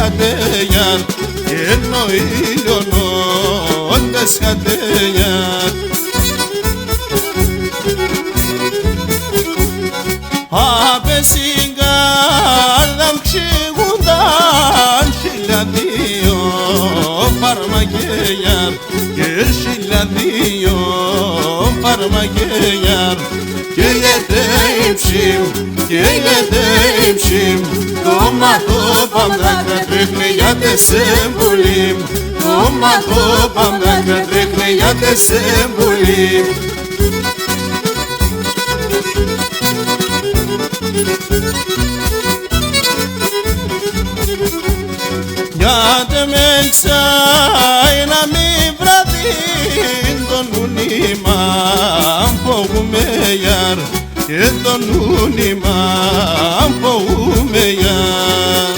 χατέιαν ενώ ηλιονόντες χατέιαν. Απε στην καρδάμ ξηγούνταν 1002 φαρμακέιαν και 1002 φαρμακέιαν. Καίγεται ύψιμ, καίγεται ύψιμ, το μαθό παμδάκρα τρέχνει για τεσσέμπουλιμ, το μαθό παμδάκρα τρέχνει για τεσσέμπουλιμ. Γιάτε με ξάει να μη βραδύν τον ουνήμα φοβούμε γιαρ και τον ουνήμα φοβούμε γιαρ.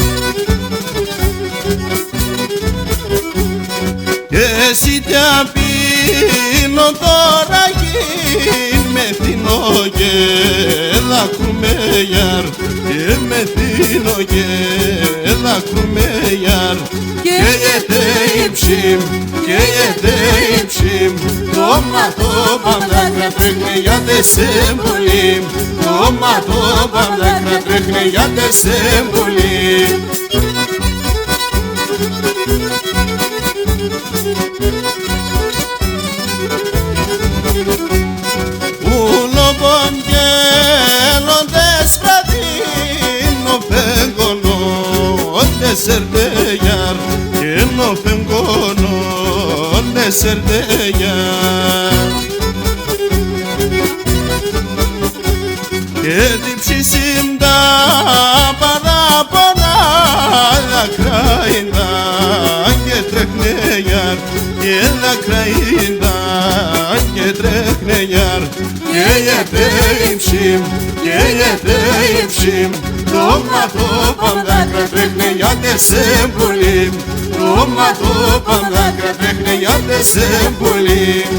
Και εσύ τι απίνω τώρα γίν μεθύνω και δάκρουμε γιαρ και μεθύνω και δάκρουμε γιαρ. Καίγεται ύψιμ, καίγεται ύψιμ, το μαθό παμδάκρα τρέχνει για τεσσέμπουλιμ, το μαθό παμδάκρα τρέχνει για τεσσέμπουλιμ. Ούλοπον γέλοντες βραδίνο φεγγονό τεσσερτέγιαρ και νο φεγγονό τεσσερτέγιαρ. Και διψήσιμ τα παράπονα δακράιντα και τρέχνεγιαρ και δακράιντα και τρέχνεγιαρ. Καίγεται ύψιμ, καίγεται ύψιμ, το μαθό παμδάκρα τρέχνει για τεσσέμπουλιμ, το μαθό παμδάκρα τρέχνει για τεσσέμπουλιμ.